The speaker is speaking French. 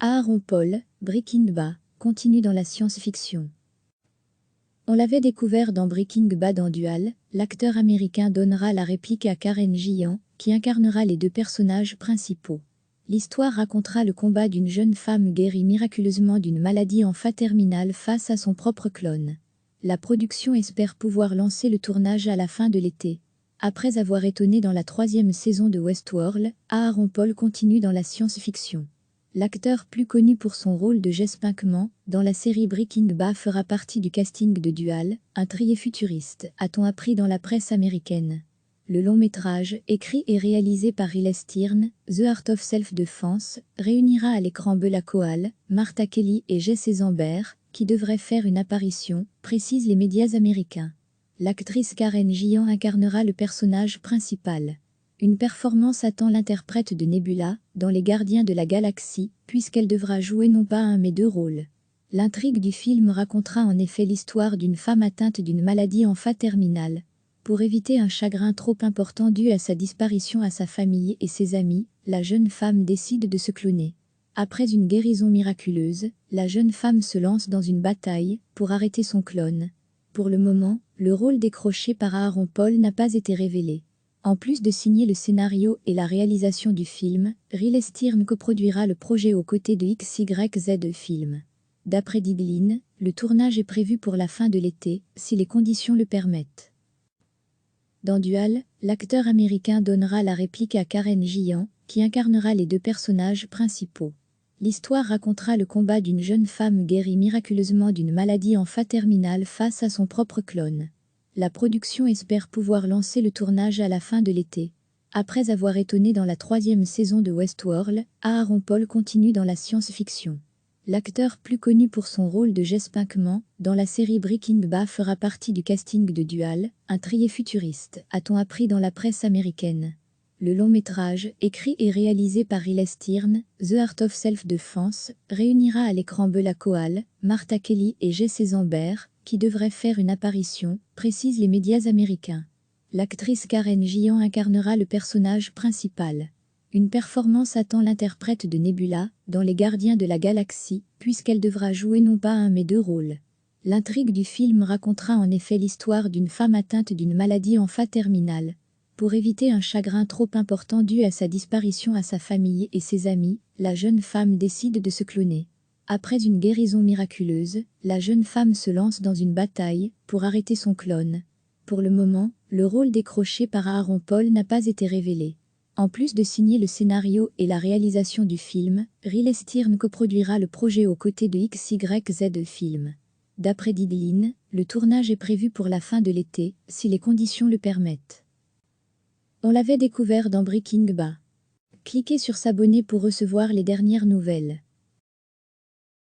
Aaron Paul, Breaking Bad, continue dans la science-fiction. On l'avait découvert dans Breaking Bad en dual, l'acteur américain donnera la réplique à Karen Gillan, qui incarnera les deux personnages principaux. L'histoire racontera le combat d'une jeune femme guérie miraculeusement d'une maladie en phase terminale face à son propre clone. La production espère pouvoir lancer le tournage à la fin de l'été. Après avoir étonné dans la 3e saison de Westworld, Aaron Paul continue dans la science-fiction. L'acteur plus connu pour son rôle de Jesse Pinkman dans la série Breaking Bad fera partie du casting de Dual, un thriller futuriste, a-t-on appris dans la presse américaine. Le long-métrage, écrit et réalisé par Riley Stearn, The Art of Self-Defense, réunira à l'écran Bella Cowell, Martha Kelly et Jesse Eisenberg, qui devraient faire une apparition, précisent les médias américains. L'actrice Karen Gillan incarnera le personnage principal. Une performance attend l'interprète de Nebula, dans Les Gardiens de la Galaxie, puisqu'elle devra jouer non pas un mais deux rôles. L'intrigue du film racontera en effet l'histoire d'une femme atteinte d'une maladie en phase terminale. Pour éviter un chagrin trop important dû à sa disparition à sa famille et ses amis, la jeune femme décide de se cloner. Après une guérison miraculeuse, la jeune femme se lance dans une bataille pour arrêter son clone. Pour le moment, le rôle décroché par Aaron Paul n'a pas été révélé. En plus de signer le scénario et la réalisation du film, Riley Stearn coproduira le projet aux côtés de XYZ Film. D'après Deadline, le tournage est prévu pour la fin de l'été, si les conditions le permettent. Dans Dual, l'acteur américain donnera la réplique à Karen Gillan, qui incarnera les deux personnages principaux. L'histoire racontera le combat d'une jeune femme guérie miraculeusement d'une maladie en phase terminale face à son propre clone. La production espère pouvoir lancer le tournage à la fin de l'été. Après avoir étonné dans la 3e saison de Westworld, Aaron Paul continue dans la science-fiction. L'acteur plus connu pour son rôle de Jesse Pinkman dans la série Breaking Bad fera partie du casting de Dual, un thriller futuriste, a-t-on appris dans la presse américaine. Le long-métrage, écrit et réalisé par Riley Stearn, The Art of Self-Defense, réunira à l'écran Bella Cowell, Martha Kelly et Jesse Eisenberg, qui devraient faire une apparition, précisent les médias américains. L'actrice Karen Gillan incarnera le personnage principal. Une performance attend l'interprète de Nebula, dans Les Gardiens de la Galaxie, puisqu'elle devra jouer non pas un mais deux rôles. L'intrigue du film racontera en effet l'histoire d'une femme atteinte d'une maladie en phase terminale. Pour éviter un chagrin trop important dû à sa disparition à sa famille et ses amis, la jeune femme décide de se cloner. Après une guérison miraculeuse, la jeune femme se lance dans une bataille pour arrêter son clone. Pour le moment, le rôle décroché par Aaron Paul n'a pas été révélé. En plus de signer le scénario et la réalisation du film, Riley Stearn coproduira le projet aux côtés de XYZ Film. D'après Deadline, le tournage est prévu pour la fin de l'été, si les conditions le permettent. On l'avait découvert dans Breaking Bad. Cliquez sur s'abonner pour recevoir les dernières nouvelles.